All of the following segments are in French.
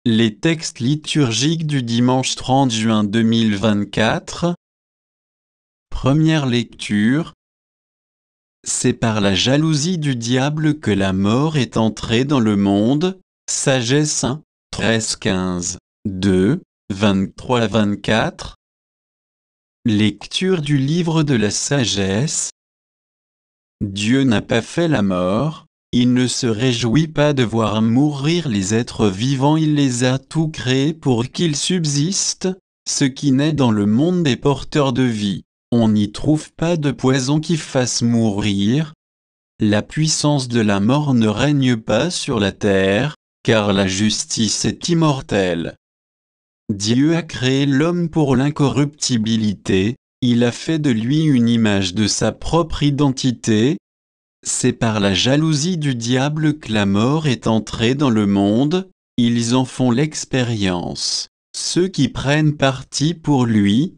Les textes liturgiques du dimanche 30 juin 2024. Première lecture. C'est par la jalousie du diable que la mort est entrée dans le monde. Sagesse 1, 13-15, 2, 23-24. Lecture du livre de la sagesse. Dieu n'a pas fait la mort, il ne se réjouit pas de voir mourir les êtres vivants, il les a tous créés pour qu'ils subsistent. Ce qui naît dans le monde est porteur de vie. On n'y trouve pas de poison qui fasse mourir. La puissance de la mort ne règne pas sur la terre, car la justice est immortelle. Dieu a créé l'homme pour l'incorruptibilité, il a fait de lui une image de sa propre identité. C'est par la jalousie du diable que la mort est entrée dans le monde, ils en font l'expérience, ceux qui prennent parti pour lui.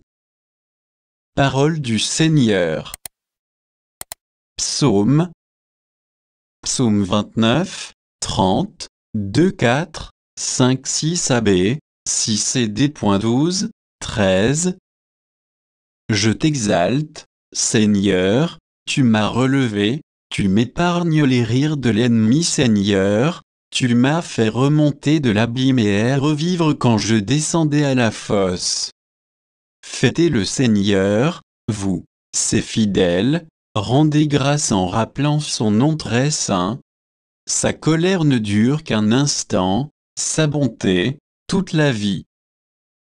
Parole du Seigneur. Psaume 29, 30, 2, 4, 5, 6 AB, 6 CD.12, 13. Je t'exalte, Seigneur, tu m'as relevé, tu m'épargnes les rires de l'ennemi, Seigneur, tu m'as fait remonter de l'abîme et revivre quand je descendais à la fosse. Fêtez le Seigneur, vous, ses fidèles, rendez grâce en rappelant son nom très saint. Sa colère ne dure qu'un instant, sa bonté, toute la vie.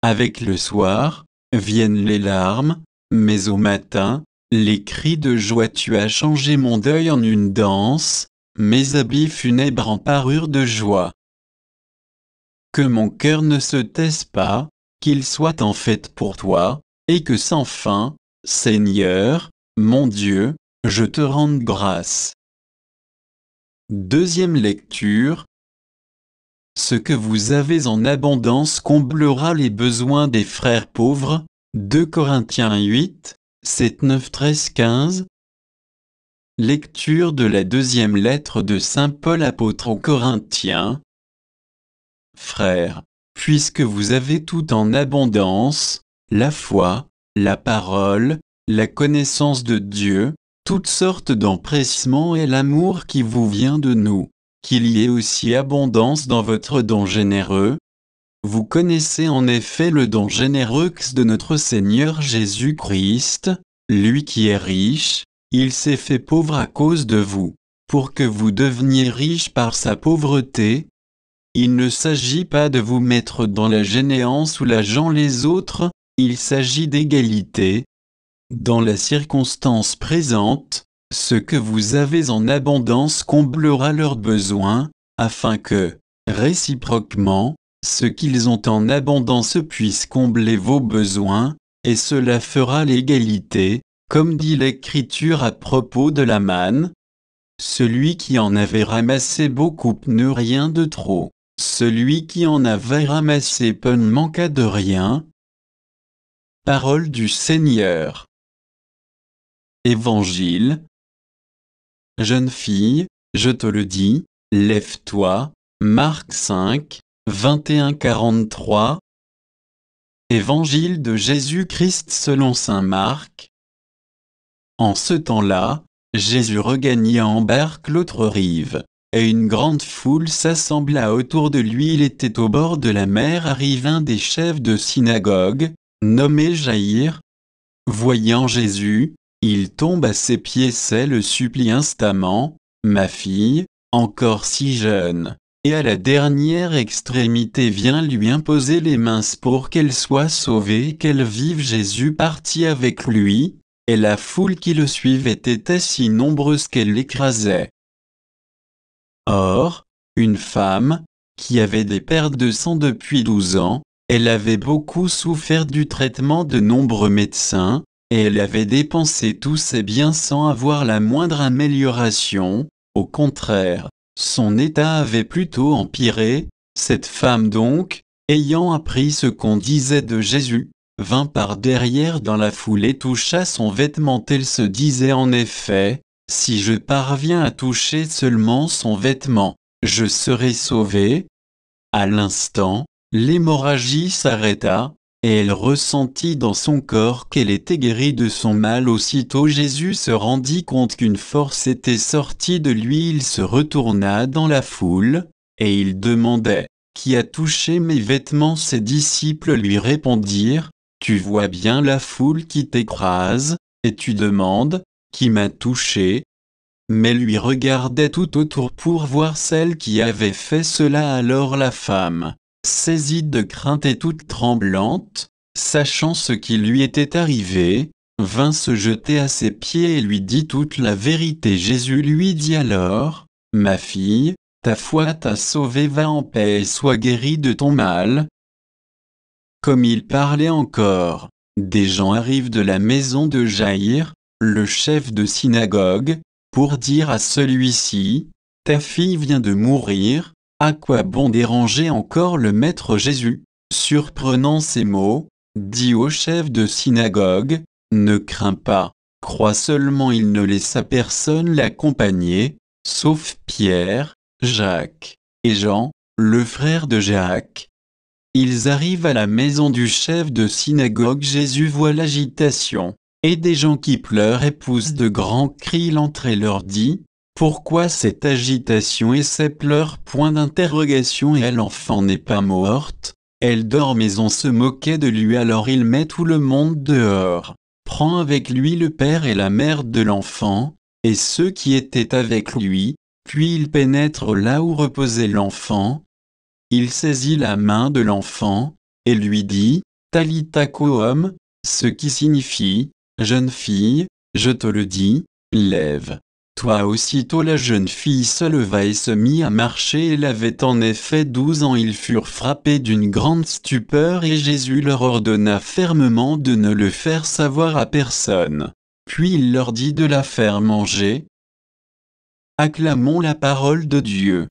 Avec le soir, viennent les larmes, mais au matin, les cris de joie. Tu as changé mon deuil en une danse, mes habits funèbres en parure de joie. Que mon cœur ne se taise pas, qu'il soit en fête pour toi, et que sans fin, Seigneur, mon Dieu, je te rende grâce. Deuxième lecture. Ce que vous avez en abondance comblera les besoins des frères pauvres. 2 Corinthiens 8, 7, 9, 13, 15. Lecture de la deuxième lettre de saint Paul apôtre aux Corinthiens. Frères, puisque vous avez tout en abondance, la foi, la parole, la connaissance de Dieu, toutes sortes d'empressements et l'amour qui vous vient de nous, qu'il y ait aussi abondance dans votre don généreux. Vous connaissez en effet le don généreux de notre Seigneur Jésus-Christ, lui qui est riche, il s'est fait pauvre à cause de vous, pour que vous deveniez riches par sa pauvreté. Il ne s'agit pas de vous mettre dans la généance ou la gens les autres, il s'agit d'égalité. Dans la circonstance présente, ce que vous avez en abondance comblera leurs besoins, afin que, réciproquement, ce qu'ils ont en abondance puisse combler vos besoins, et cela fera l'égalité, comme dit l'Écriture à propos de la manne. Celui qui en avait ramassé beaucoup n'eut rien de trop. Celui qui en avait ramassé peu ne manqua de rien. Parole du Seigneur. Évangile. Jeune fille, je te le dis, lève-toi. Marc 5, 21-43. Évangile de Jésus-Christ selon saint Marc. En ce temps-là, Jésus regagna en barque l'autre rive. Et une grande foule s'assembla autour de lui. Il était au bord de la mer. Arrive un des chefs de synagogue, nommé Jaïr. Voyant Jésus, il tombe à ses pieds et le supplie instamment, « Ma fille, encore si jeune, et à la dernière extrémité vient lui imposer les mains pour qu'elle soit sauvée et qu'elle vive. » Jésus partit avec lui, et la foule qui le suivait était si nombreuse qu'elle l'écrasait. Or, une femme, qui avait des pertes de sang depuis 12 ans, elle avait beaucoup souffert du traitement de nombreux médecins, et elle avait dépensé tous ses biens sans avoir la moindre amélioration. Au contraire, son état avait plutôt empiré. Cette femme donc, ayant appris ce qu'on disait de Jésus, vint par derrière dans la foule et toucha son vêtement. Elle se disait en effet, « Si je parviens à toucher seulement son vêtement, je serai sauvée. » À l'instant, l'hémorragie s'arrêta, et elle ressentit dans son corps qu'elle était guérie de son mal. Aussitôt Jésus se rendit compte qu'une force était sortie de lui. Il se retourna dans la foule, et il demandait, « Qui a touché mes vêtements ?» Ses disciples lui répondirent, « Tu vois bien la foule qui t'écrase, et tu demandes, « Qui m'a touché ?» Mais lui regardait tout autour pour voir celle qui avait fait cela. Alors la femme, saisie de crainte et toute tremblante, sachant ce qui lui était arrivé, vint se jeter à ses pieds et lui dit toute la vérité. Jésus lui dit alors, « Ma fille, ta foi t'a sauvée, va en paix et sois guérie de ton mal. » Comme il parlait encore, des gens arrivent de la maison de Jaïr, le chef de synagogue, pour dire à celui-ci, « Ta fille vient de mourir, à quoi bon déranger encore le maître Jésus ?» Surprenant ces mots, dit au chef de synagogue, « Ne crains pas, crois seulement. » Il ne laissa personne l'accompagner, sauf Pierre, Jacques et Jean, le frère de Jacques. Ils arrivent à la maison du chef de synagogue. Jésus voit l'agitation, et des gens qui pleurent et poussent de grands cris. Il entre et leur dit, « Pourquoi cette agitation et ces pleurs ?» Point d'interrogation. Et l'enfant n'est pas morte, elle dort. Mais on se moquait de lui. Alors il met tout le monde dehors, prend avec lui le père et la mère de l'enfant, et ceux qui étaient avec lui, puis il pénètre là où reposait l'enfant. Il saisit la main de l'enfant, et lui dit, « Talitha koum », ce qui signifie, « Jeune fille, je te le dis, lève-toi ». Aussitôt la jeune fille se leva et se mit à marcher. Elle avait en effet 12 ans. Ils furent frappés d'une grande stupeur, et Jésus leur ordonna fermement de ne le faire savoir à personne. Puis il leur dit de la faire manger. Acclamons la parole de Dieu.